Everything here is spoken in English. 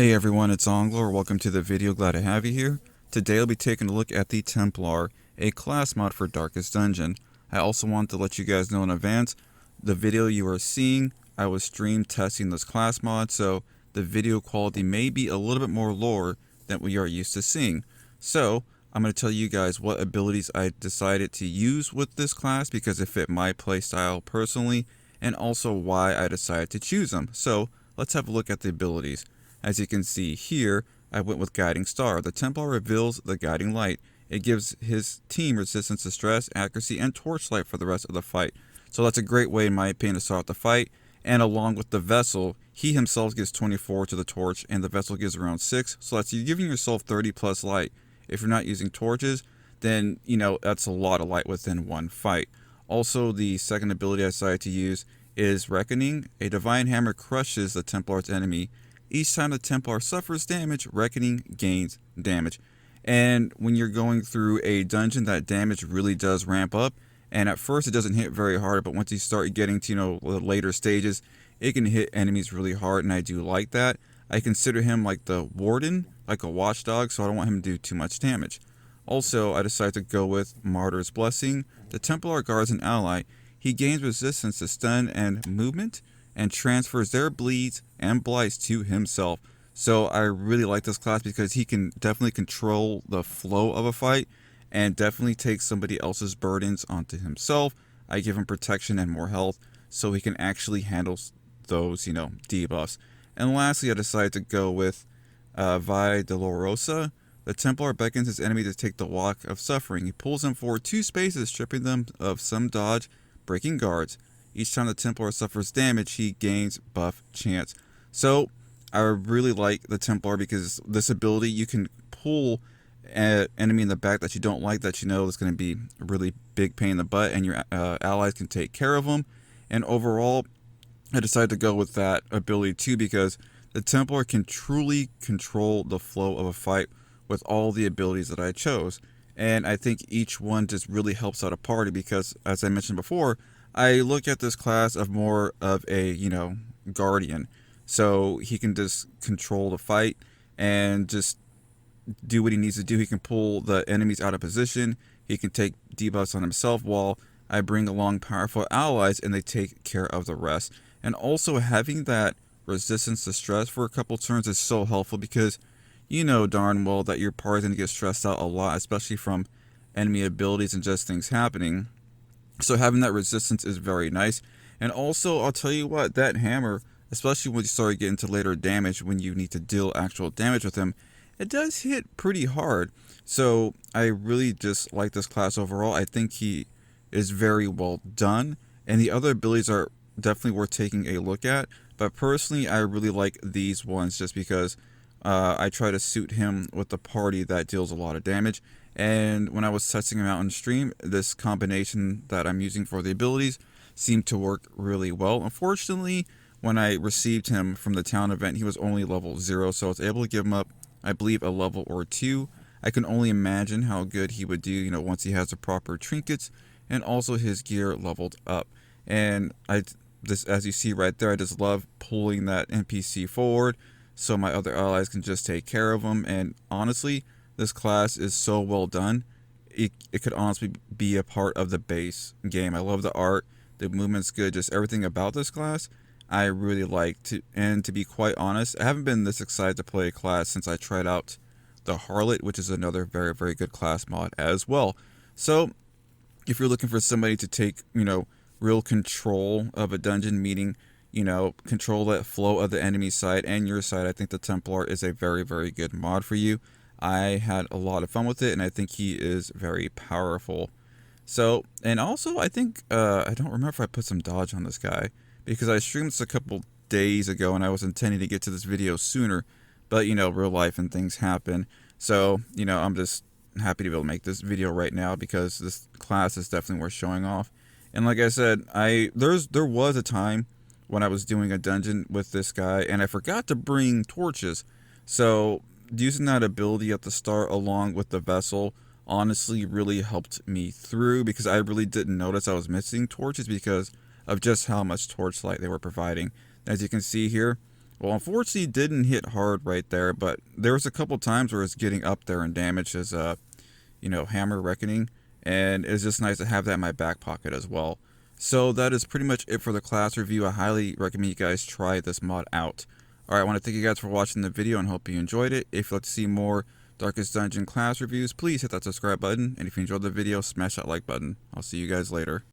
Hey everyone, it's Onglor. Welcome to the video. Glad to have you here. Today I'll be taking a look at the Templar, a class mod for Darkest Dungeon. I also want to let you guys know in advance, the video you are seeing, I was stream testing this class mod, so the video quality may be a little bit more lower than we are used to seeing. So, I'm going to tell you guys what abilities I decided to use with this class because it fit my playstyle personally, and also why I decided to choose them. So, let's have a look at the abilities. As you can see here, I went with Guiding Star. The Templar reveals the Guiding Light. It gives his team resistance to stress, accuracy, and torchlight for the rest of the fight. So that's a great way, in my opinion, to start the fight. And along with the Vessel, he himself gives 24 to the torch, and the Vessel gives around 6. So that's you giving yourself 30 plus light. If you're not using torches, then, that's a lot of light within one fight. Also, the second ability I decided to use is Reckoning. A Divine Hammer crushes the Templar's enemy. Each time the Templar suffers damage, Reckoning gains damage. And when you're going through a dungeon, that damage really does ramp up. And at first it doesn't hit very hard, but once you start getting to, the later stages, it can hit enemies really hard, and I do like that. I consider him like the Warden, like a watchdog, so I don't want him to do too much damage. Also, I decided to go with Martyr's Blessing. The Templar guards an ally. He gains resistance to stun and movement, and transfers their bleeds and blights to himself. So I really like this class because he can definitely control the flow of a fight and definitely take somebody else's burdens onto himself. I give him protection and more health so he can actually handle those, debuffs. And lastly, I decided to go with Vi Dolorosa. The Templar beckons his enemy to take the walk of suffering. He pulls them forward 2 spaces, stripping them of some dodge, breaking guards. Each time the Templar suffers damage, he gains buff chance. So, I really like the Templar because this ability, you can pull an enemy in the back that you don't like, that you know is going to be a really big pain in the butt, and your allies can take care of them. And overall, I decided to go with that ability too because the Templar can truly control the flow of a fight with all the abilities that I chose. And I think each one just really helps out a party because, as I mentioned before, I look at this class of more of a, guardian. So he can just control the fight and just do what he needs to do. He can pull the enemies out of position. He can take debuffs on himself while I bring along powerful allies and they take care of the rest. And also having that resistance to stress for a couple turns is so helpful because you know darn well that your party's going to get stressed out a lot, especially from enemy abilities and just things happening. So having that resistance is very nice. And also, I'll tell you what, that hammer, especially when you start getting to later damage, when you need to deal actual damage with him, it does hit pretty hard. So I really just like this class overall. I think he is very well done. And the other abilities are definitely worth taking a look at. But personally, I really like these ones just because I try to suit him with the party that deals a lot of damage. And when I was testing him out on stream, this combination that I'm using for the abilities seemed to work really well. Unfortunately, when I received him from the town event, he was only level 0, so I was able to give him up, I believe, a level or 2. I can only imagine how good he would do, once he has the proper trinkets and also his gear leveled up. And as you see right there, I just love pulling that NPC forward so my other allies can just take care of him. And honestly, this class is so well done. It could honestly be a part of the base game. I love the art, the movement's good, just everything about this class I really like. And to be quite honest, I haven't been this excited to play a class since I tried out the Harlot, which is another very, very good class mod as well. So if you're looking for somebody to take, real control of a dungeon, meaning, control that flow of the enemy side and your side, I think the Templar is a very, very good mod for you. I had a lot of fun with it, and I think he is very powerful. So, and also, I think, I don't remember if I put some dodge on this guy, because I streamed this a couple days ago, and I was intending to get to this video sooner, but, real life and things happen. So, I'm just happy to be able to make this video right now, because this class is definitely worth showing off. And like I said, there was a time when I was doing a dungeon with this guy, and I forgot to bring torches. So using that ability at the start along with the Vessel honestly really helped me through because I really didn't notice I was missing torches because of just how much torchlight they were providing. As you can see here, Well, unfortunately, it didn't hit hard right there, but there was a couple times where it's getting up there in damage as Hammer Reckoning, and it's just nice to have that in my back pocket as well. So that is pretty much it for the class review. I highly recommend you guys try this mod out. Alright, I want to thank you guys for watching the video and hope you enjoyed it. If you'd like to see more Darkest Dungeon class reviews, please hit that subscribe button, and if you enjoyed the video, smash that like button. I'll see you guys later.